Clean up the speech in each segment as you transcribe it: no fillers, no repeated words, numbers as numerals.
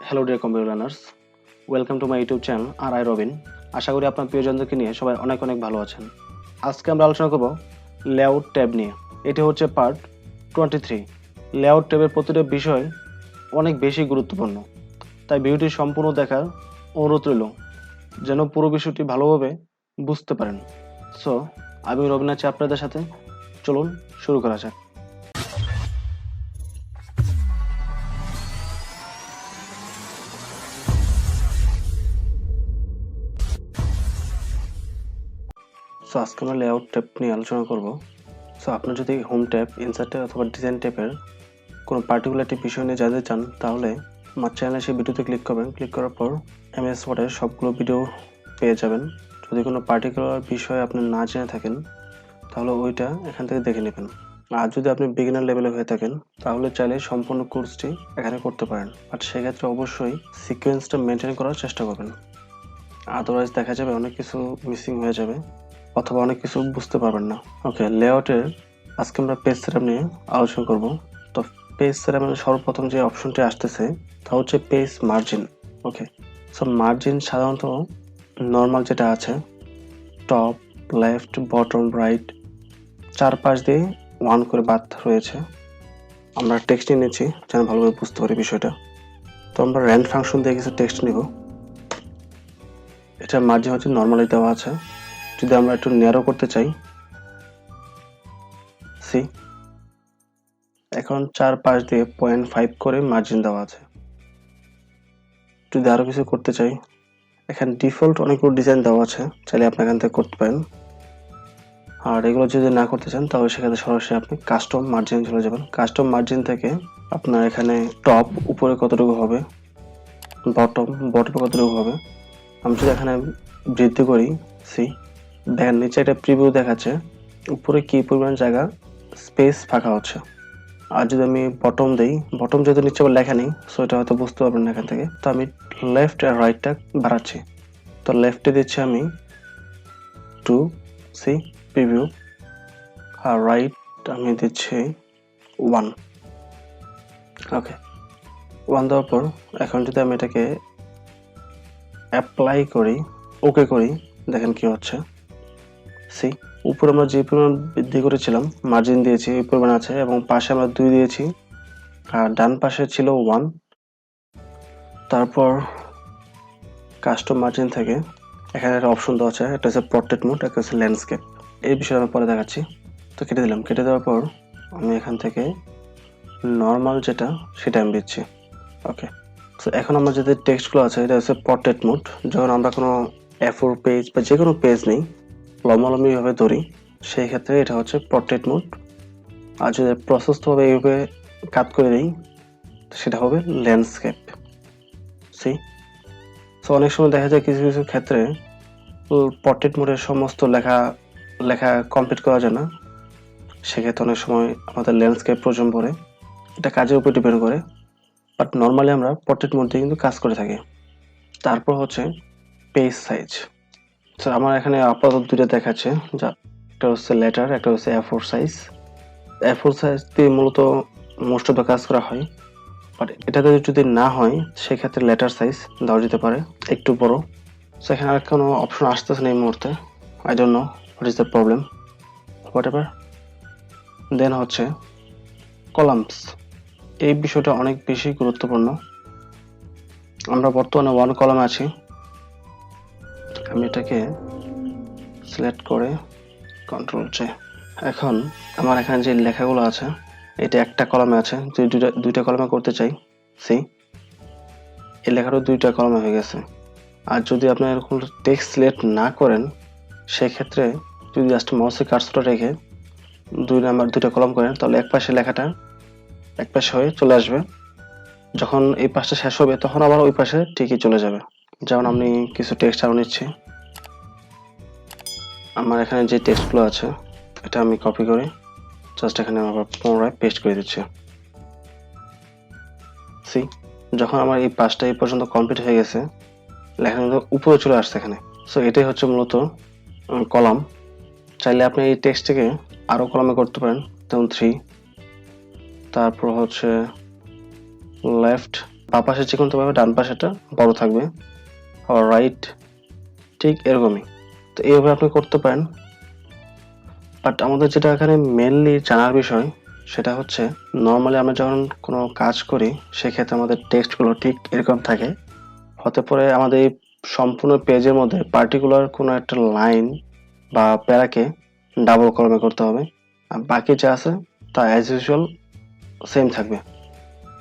Hello dear computer learners, welcome to my YouTube channel আর I Robin. আশা করি আপনার প্রিয়জনদেরকে নিয়ে সবাই অনেক অনেক ভালো আছেন। আজকে আমরা আলোচনা করব লেআউট ট্যাব নিয়ে। এটি হচ্ছে পার্ট 23। লেআউট ট্যাবের প্রতিটা বিষয় অনেক বেশি গুরুত্বপূর্ণ, তাই ভিডিওটি সম্পূর্ণ দেখার অনুরোধ রইল যেন পুরো বিষয়টি ভালোভাবে বুঝতে পারেন। সো আমি রবিন আছি আপনাদের সাথে, চলুন শুরু করা যাক। সো আজকে আমরা লেআউট ট্যাব নিয়ে আলোচনা করব। সো আপনার যদি হোম ট্যাব, ইনসার্ট ট্যাব অথবা ডিজাইন ট্যাবের কোনো পার্টিকুলার একটি বিষয় নিয়ে জানতে চান, তাহলে আমার চ্যানেলে সেই ভিডিওতে ক্লিক করবেন। ক্লিক করার পর এমএস ওয়ার্ডের সবগুলো ভিডিও পেয়ে যাবেন। যদি কোনো পার্টিকুলার বিষয় আপনি না জেনে থাকেন, তাহলে ওইটা এখান থেকে দেখে নেবেন। আর যদি আপনি বিগিনার লেভেলে হয়ে থাকেন, তাহলে চাইলে সম্পূর্ণ কোর্সটি এখানে করতে পারেন। বাট সেক্ষেত্রে অবশ্যই সিকোয়েন্সটা মেনটেন করার চেষ্টা করবেন, আদারওয়াইজ দেখা যাবে অনেক কিছু মিসিং হয়ে যাবে অথবা অনেক কিছু বুঝতে পারবেন না। ওকে, লেআউটের আজকে আমরা পেজ সেটআপ নিয়ে আলোচনা করব। তো পেজ সেটআপের সর্বপ্রথম যে অপশনটি আসতেছে তা হচ্ছে পেজ মার্জিন। ওকে, সো মার্জিন সাধারণত নর্মাল যেটা আছে, টপ, লেফট, বটম, রাইট, চারপাশ দিয়ে ওয়ান করে বাদ রয়েছে। আমরা টেক্সট নিয়েছি যেন ভালোভাবে বুঝতে পারি বিষয়টা। তো আমরা র্যান্ড ফাংশন দিয়ে কিছু টেক্সট নিব। এটা মার্জিন হচ্ছে নর্মালি দেওয়া আছে। যদি আমরা একটু ন্যারো করতে চাই, সি এখন 4-5 দিয়ে 0.5 করে মার্জিন দেওয়া আছে। যদি আরো কিছু করতে চাই, এখানে ডিফল্ট অনেকগুলো ডিজাইন দেওয়া আছে, চাইলে আপনি এখান থেকে করতে পারেন। আর এগুলো যদি না করতে চান, তাহলে সেখানে সরাসরি আপনি কাস্টম মার্জিন চলে যাবেন। কাস্টম মার্জিন থেকে আপনার এখানে টপ উপরে কতটুকু হবে, বটম কতটুকু হবে। আমি যদি এখানে বৃদ্ধি করি, সি দেখেন নিচে একটা প্রিভিউ দেখাচ্ছে উপরে কি পরিমাণ জায়গা স্পেস ফাঁকা হচ্ছে। আর যদি আমি বটম দেই, বটম যেহেতু নিচে লেখা নেই, সো এটা হয়তো বুঝতে পারবেন না এখান থেকে। তো আমি লেফট আর রাইটটা বাড়াচ্ছি। তো লেফটে দিচ্ছি আমি 2, সি প্রিভিউ, আর রাইট আমি দিচ্ছি 1। ওকে, 1 দেওয়ার পর এখন যদি আমি এটাকে অ্যাপ্লাই করি, ওকে করি, দেখেন কি হচ্ছে। সি উপরে আমরা যে পরিমাণ বৃদ্ধি করেছিলাম, মার্জিন দিয়েছি এই পরিমাণ আছে, এবং পাশে আমরা 2 দিয়েছি, আর ডান পাশে ছিল 1। তারপর কাস্টম মার্জিন থেকে এখানে একটা অপশন দেওয়া আছে, একটা হচ্ছে পোর্ট্রেট মোড, একটা হচ্ছে ল্যান্ডস্কেপ। এই বিষয়ে আমি পরে দেখাচ্ছি। তো কেটে দিলাম। কেটে দেওয়ার পর আমি এখান থেকে নর্মাল যেটা সেটা আমি দিচ্ছি। ওকে, তো এখন আমরা যে টেক্সটগুলো আছে, এটা হচ্ছে পোর্ট্রেট মোড। যখন আমরা কোনো A4 পেজ বা যে কোনো পেজ নেই, লম্বালম্বিভাবে ধরি, সেই ক্ষেত্রে এটা হচ্ছে পোর্ট্রেট মোড। আর যদি প্রশস্তভাবে এইভাবে কাট করে দিই, সেটা হবে ল্যান্ডস্কেপ। সি সো অনেক সময় দেখা যায় কিছু কিছু ক্ষেত্রে পোর্ট্রেট মোডের সমস্ত লেখা কমপ্লিট করা যায় না, সেক্ষেত্রে অনেক সময় আমাদের ল্যান্ডস্কেপ প্রয়োজন পড়ে। এটা কাজের উপর ডিপেন্ড করে, বাট নর্মালি আমরা পোর্ট্রেট মোড দিয়ে কিন্তু কাজ করে থাকি। তারপর হচ্ছে পেজ সাইজ। তো আমার এখানে আপাতত দুটো দেখাচ্ছে, যা একটা হচ্ছে লেটার, একটা হচ্ছে A4 সাইজ। A4 সাইজ দিয়ে মূলত মোস্ট অফ দ্য কাজ করা হয়, বাট এটাতে যদি না হয় সেক্ষেত্রে লেটার সাইজ দেওয়া যেতে পারে একটু বড়। সো এখানে আর কোনো অপশন আসতেছে না এই মুহূর্তে। I don't know what is the problem, whatever এভার। দেন হচ্ছে কলামস। এই বিষয়টা অনেক বেশি গুরুত্বপূর্ণ। আমরা বর্তমানে 1 কলামে আছি। আমি এটাকে সিলেক্ট করে কন্ট্রোল জে। এখন আমার এখানে যে লেখাগুলো আছে, এটা একটা কলামে আছে। যদি দুইটা কলামে করতে চাই, সি এই লেখাটা 2টা কলামে হয়ে গেছে। আর যদি আপনি এরকম টেক্সট সিলেক্ট না করেন, সেক্ষেত্রে যদি জাস্ট মাউসের কার্সরটা রেখে 2টা কলাম করেন, তাহলে এক পাশে লেখাটা এক পাশে হয়ে চলে আসবে। যখন এই পাশটা শেষ হবে, তখন আবার ওই পাশে ঠিকই চলে যাবে। যেমন আমি কিছু টেক্সট আরো নিচ্ছি। আমার এখানে যে টেক্সটগুলো আছে, এটা আমি কপি করে জাস্ট এখানে আবার পুনরায় পেস্ট করে দিচ্ছি। সি যখন আমার এই পাশটা এই পর্যন্ত কমপ্লিট হয়ে গেছে, লেখাটা উপরে চলে আসছে এখানে। সো এটাই হচ্ছে মূলত কলাম। চাইলে আপনি এই টেক্সটটিকে আরো কলামে করতে পারেন, যেমন 3, তারপর হচ্ছে লেফট বাঁ পাশে চিকন থাকবে, ডান পাশেটা বড় থাকবে, রাইট ঠিক এরকমই। তো এইভাবে আপনি করতে পারেন। বাট আমাদের যেটা এখানে মেনলি জানার বিষয় সেটা হচ্ছে নর্মালি আমরা যখন কোনো কাজ করি সেক্ষেত্রে আমাদের টেক্সটগুলো ঠিক এরকম থাকে, হতে পারে আমাদের এই সম্পূর্ণ পেজের মধ্যে পার্টিকুলার কোনো একটা লাইন বা প্যারাকে ডাবল কলমে করতে হবে, আর বাকি যা আছে তা অ্যাজ ইউজুয়াল সেম থাকবে।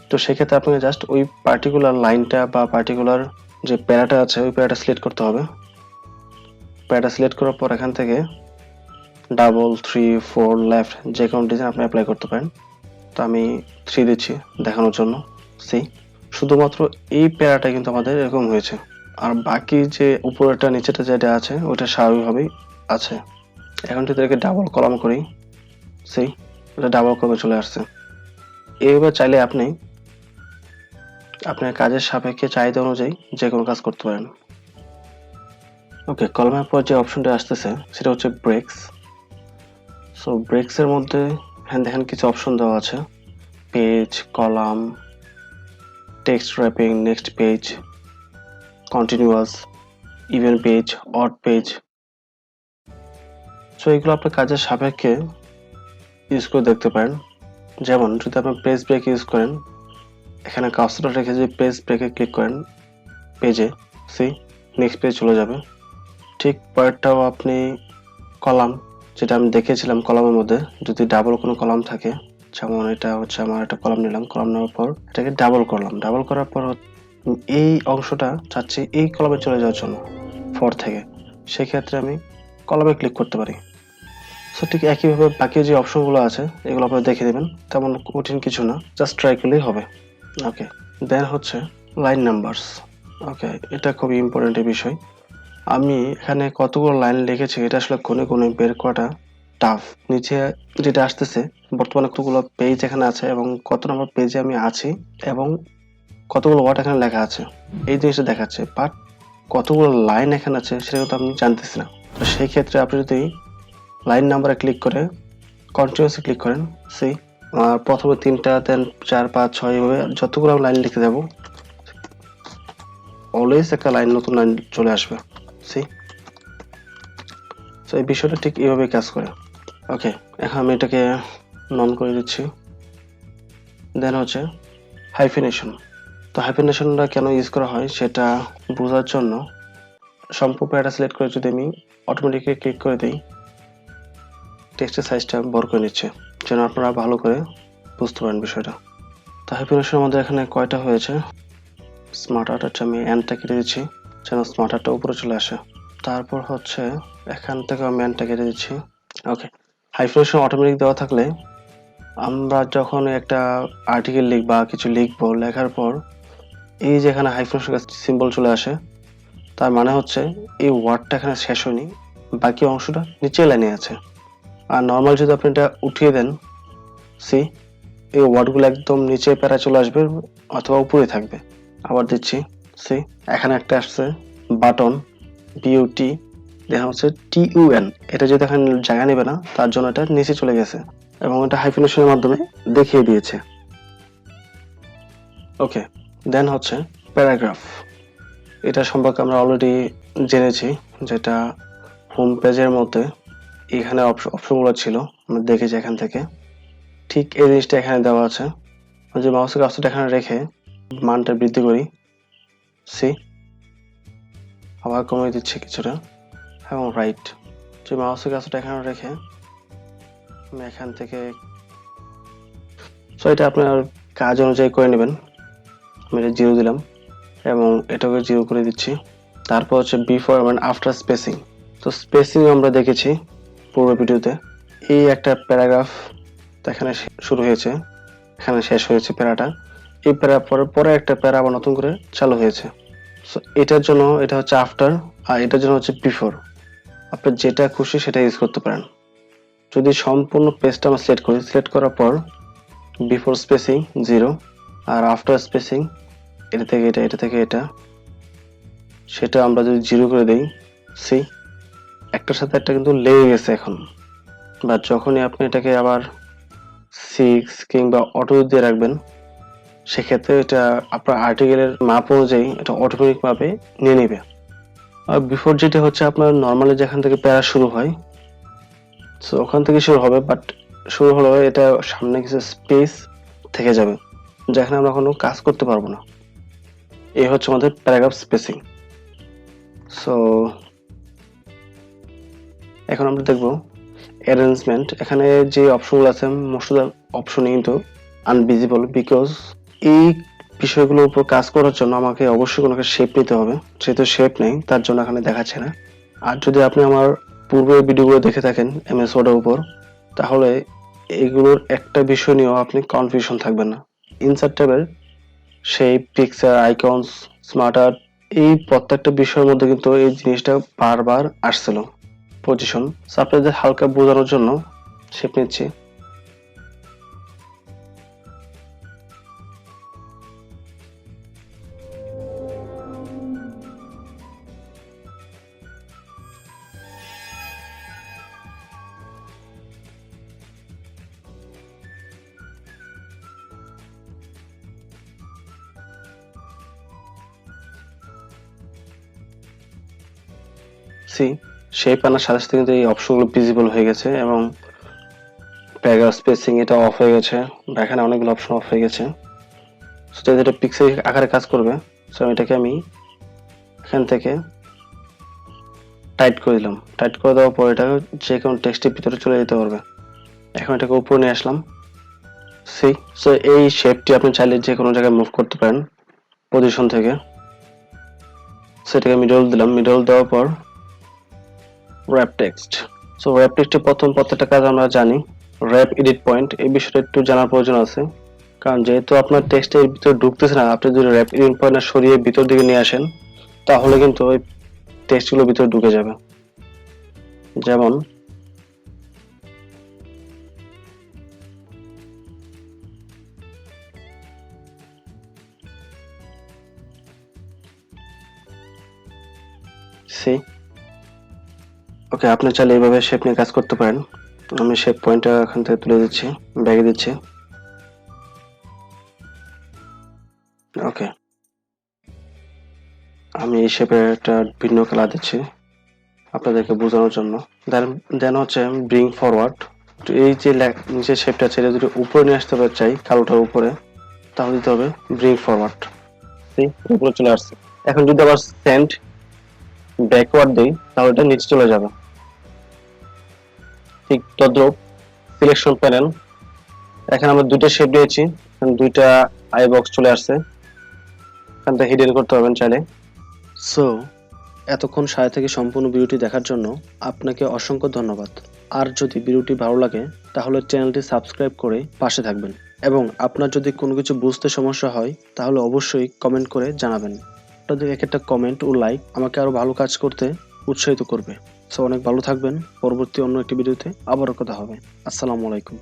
তো সেক্ষেত্রে আপনাকে জাস্ট ওই পার্টিকুলার লাইনটা বা পার্টিকুলার যে প্যারাটা আছে ওই প্যারাটা সিলেক্ট করতে হবে। প্যারাটা সিলেক্ট করার পর এখান থেকে ডাবল, 3, 4, লেফট যে কোনো ডিজাইন আপনি অ্যাপ্লাই করতে পারেন। তো আমি 3 দিচ্ছি দেখানোর জন্য। সি, শুধুমাত্র এই প্যারাটা কিন্তু আমাদের এরকম হয়েছে, আর বাকি যে উপরেরটা নিচেটা যেটা আছে ওটা স্বাভাবিকভাবেই আছে। এখন যদি এটাকে ডাবল কলাম করি, সি ওটা ডাবল কলামে চলে আসছে। এইভাবে চাইলে আপনি আপনার কাজের সাপেক্ষে চাহিদা অনুযায়ী যে কোনো কাজ করতে পারেন। ওকে, কলমের পর যে অপশনটা আসতেছে সেটা হচ্ছে ব্রেকস। সো ব্রেকস এর মধ্যে দেখেন কিছু অপশন দেওয়া আছে, page, column, text wrapping, next page, continuous, even page, odd page. So এগুলো আপনার কাজের সাপেক্ষে ইউজ করে দেখতে পারেন। যেমন যদি আপনি পেজ ব্রেক ইউজ করেন, এখানে কার্সরটা রেখে যদি পেজ ব্রেকে ক্লিক করেন পেজে, সি নেক্সট পেজ চলে যাবে। ঠিক পরেরটাও আপনি কলাম, যেটা আমি দেখেছিলাম কলামের মধ্যে যদি ডাবল কোনো কলাম থাকে, যেমন এটা হচ্ছে আমার একটা কলাম নিলাম, কলাম নেওয়ার পর এটাকে ডাবল করলাম, ডাবল করার পর এই অংশটা চাচ্ছি এই কলামে চলে যাওয়ার জন্য ফর থেকে, সেক্ষেত্রে আমি কলামে ক্লিক করতে পারি। সো ঠিক একইভাবে বাকি যে অপশনগুলো আছে এগুলো আপনারা দেখে দেবেন, তেমন কঠিন কিছু না, জাস্ট ট্রাই করলেই হবে। ওকে, দেন হচ্ছে লাইন নাম্বারস। ওকে, এটা খুবই ইম্পর্টেন্ট বিষয়। আমি এখানে কতগুলো লাইন লিখেছি এটা আসলে কোণে কোণে বের করাটা টাফ। নিচে যেটা আসতেছে বর্তমানে কতগুলো পেজ এখানে আছে এবং কত নম্বর পেজে আমি আছি এবং কতগুলো ওয়ার্ড এখানে লেখা আছে এই জিনিসটা দেখাচ্ছে, বাট কতগুলো লাইন এখানে আছে সেটা কিন্তু আমি জানতেছি না। তো সেই ক্ষেত্রে আপনি যদি লাইন নাম্বারে ক্লিক করে কন্টিনিউয়াসলি ক্লিক করেন, সি প্রথমে 3টা, দেন 4, 5, 6 এভাবে যতগুলো লাইন লিখতে যাব অলওয়েজ একটা লাইন, নতুন লাইন চলে আসবে। সি, তো এই বিষয়টা ঠিক এইভাবে কাজ করে। ওকে, এখন আমি এটাকে নন করে দিচ্ছি। দেন হচ্ছে হাইফিনেশন। তো হাইফিনেশনটা কেন ইউজ করা হয় সেটা বোঝার জন্য সম্পূর্ণ এটা সিলেক্ট করে যদি আমি অটোমেটিক্যালি ক্লিক করে দিই, টেক্সটের সাইজটা বড় করে নিচ্ছে যেন আপনারা ভালো করে বুঝতে পারেন বিষয়টা। তো হাইফিনেশনের মধ্যে এখানে কয়টা হয়েছে, স্মার্ট আর্টটা আমি এনটা কেটে দিচ্ছি যেন স্মার্ট আর্টটা উপরে চলে আসে। তারপর হচ্ছে এখান থেকে আমি এনটা কেটে দিচ্ছি। ওকে, হাইফিনেশন অটোমেটিক দেওয়া থাকলে আমরা যখন একটা আর্টিকেল লিখবা কিছু লিখবো, লেখার পর এই যে এখানে হাইফিনেশন সিম্বল চলে আসে, তার মানে হচ্ছে এই ওয়ার্ডটা এখানে শেষ হয়নি, বাকি অংশটা নিচে লাইনে আছে। আর নর্মাল যদি আপনি এটা উঠিয়ে দেন, সি এই ওয়ার্ডগুলো একদম নিচে প্যারা চলে আসবে অথবা উপরে থাকবে। আবার দিচ্ছি, সি এখানে একটা আসছে বাটন, বিউটি, দেখা হচ্ছে TUN, এটা যদি এখানে জায়গা নেবে না তার জন্য এটা নিচে চলে গেছে এবং এটা হাইফিনেশনের মাধ্যমে দেখিয়ে দিয়েছে। ওকে, দেন হচ্ছে প্যারাগ্রাফ। এটা সম্পর্কে আমরা অলরেডি জেনেছি, যেটা হোম পেজের মধ্যে এখানে অপশনগুলো ছিল আমরা দেখেছি এখান থেকে, ঠিক এই জিনিসটা এখানে দেওয়া আছে। যে মাউসের কাজটা এখানে রেখে মানটা বৃদ্ধি করি, সি আবার কমিয়ে দিচ্ছি কিছুটা, এবং রাইট যে মাউসের কাজটা এখানে রেখে আমি এখান থেকে, সো এটা আপনার কাজ অনুযায়ী করে নেবেন। আমি এটা 0 দিলাম এবং এটাকে 0 করে দিচ্ছি। তারপর হচ্ছে বিফোর এবং আফটার স্পেসিং। তো স্পেসিং আমরা দেখেছি পূর্ব ভিডিওতে, এই একটা প্যারাগ্রাফ এখানে শুরু হয়েছে, এখানে শেষ হয়েছে প্যারাটা, এই প্যারা পরে একটা প্যারা আবার নতুন করে চালু হয়েছে। সো এটার জন্য এটা হচ্ছে আফটার, আর এটার জন্য হচ্ছে বিফোর। আপনি যেটা খুশি সেটা ইউজ করতে পারেন। যদি সম্পূর্ণ পেজটা আমরা সিলেক্ট করি, সিলেক্ট করার পর বিফোর স্পেসিং 0 আর আফটার স্পেসিং এটা থেকে এটা, এটা থেকে এটা, সেটা আমরা যদি 0 করে দেই, সি একটার সাথে একটা কিন্তু লেগে গেছে এখন। বা যখনই আপনি এটাকে আবার 6 কিংবা অটো দিয়ে রাখবেন, সেক্ষেত্রে এটা আপনার আর্টিকেলের মাপ অনুযায়ী এটা অটোমেটিক ভাবে নিয়ে নেবে। আর বিফোর যেটা হচ্ছে আপনার নর্মালি যেখান থেকে প্যারা শুরু হয়, সো ওখান থেকে শুরু হবে, বাট শুরু হলেও এটা সামনে কিছু স্পেস থেকে যাবে, যেখানে আমরা কোনো কাজ করতে পারবো না। এই হচ্ছে আমাদের প্যারাগ্রাফ স্পেসিং। সো এখন আমরা দেখব অ্যারেঞ্জমেন্ট। এখানে যে অপশনগুলো আছে, মোস্ট অফ দ্য অপশনই কিন্তু আনভিজিবল, বিকজ এই বিষয়গুলোর উপর কাজ করার জন্য আমাকে অবশ্যই কোনো একটা শেপ নিতে হবে, যেহেতু শেপ নেই তার জন্য এখানে দেখাচ্ছে না। আর যদি আপনি আমার পূর্বের ভিডিওগুলো দেখে থাকেন এমএস ওয়ার্ডের উপর, তাহলে এগুলোর একটা বিষয় নিয়েও আপনি কনফিউশন থাকবেন না। ইনসার্ট ট্যাবের shape, picture, icons, smart art, এই প্রত্যেকটা বিষয়ের মধ্যে কিন্তু এই জিনিসটা বারবার আসছিল, পজিশন। আপনাদের হালকা বোঝানোর জন্য শেপ নিচ্ছি। সি শেপ আনার সাথে সাথে কিন্তু এই অপশনগুলো ভিজিবল হয়ে গেছে এবং প্যারাগ্রাফ স্পেসিং এটা অফ হয়ে গেছে, বা এখানে অনেকগুলো অপশন অফ হয়ে গেছে। সো এটা পিক্সেল আকারে কাজ করবে। সো এটাকে আমি এখান থেকে টাইট করে দিলাম। টাইট করে দেওয়ার পর এটা যে কোনো টেক্সটের ভিতরে চলে যেতে পারবে। এখন এটাকে উপরে নিয়ে আসলাম। সি সো এই শেপটি আপনি চাইলে যে কোনো জায়গায় মুভ করতে পারেন পজিশন থেকে। সেটাকে মিডল দিলাম। মিডল দেওয়ার পর র্যাপ টেক্সট। সো র্যাপ টেক্সটের প্রথম প্রত্যেকটা কাজ আমরা জানি। র্যাপ এডিট পয়েন্ট, এই বিষয়টা একটু জানার প্রয়োজন আছে, কারণ যেহেতু আপনার টেক্সটের ভিতরে ঢুকতেছে না, আপনি যদি র্যাপ এডিট পয়েন্ট সরিয়ে ভিতর দিকে নিয়ে আসেন, তাহলে কিন্তু ওই টেক্সটগুলো ভিতরে ঢুকে যাবে। যেমন সি ওকে, আপনি চাইলে এইভাবে শেপ নিয়ে কাজ করতে পারেন। আমি শেপ পয়েন্টটা এখান থেকে তুলে দিচ্ছি, ব্যাগে দিচ্ছি। ওকে, আমি এই শেপের একটা ভিন্ন কালার দিচ্ছি আপনাদেরকে বোঝানোর জন্য। দেন হচ্ছে ব্রিং ফরওয়ার্ড। তো এই যে নিচের শেপটা আছে, এটা যদি উপরে নিয়ে আসতে চাই কালোটার উপরে, তাহলে দিতে হবে ব্রিং ফরওয়ার্ড। উপরে চলে আসছে। এখন যদি আবার সেন্ড ব্যাকওয়ার্ড দেই, তাহলে এটা নিচে চলে যাবে। ঠিক তদ্রুপ সিলেকশন প্যানেল, এখানে আমরা দুইটা শেপ দিয়েছি, দুইটা আই বক্স চলে আসছে, এখান থেকে হিডেন করতে পারবেন চাইলে। সো এতক্ষণ সাথে থেকে সম্পূর্ণ ভিডিওটি দেখার জন্য আপনাকে অসংখ্য ধন্যবাদ। আর যদি ভিডিওটি ভালো লাগে তাহলে চ্যানেলটি সাবস্ক্রাইব করে পাশে থাকবেন, এবং আপনার যদি কোনো কিছু বুঝতে সমস্যা হয় তাহলে অবশ্যই কমেন্ট করে জানাবেন। আপনাদের এক একটা কমেন্ট ও লাইক আমাকে আরো ভালো কাজ করতে উৎসাহিত করবে। সো অনেক ভালো থাকবেন। পরবর্তী অন্য একটি ভিডিওতে আবারও কথা হবে। আসসালামু আলাইকুম।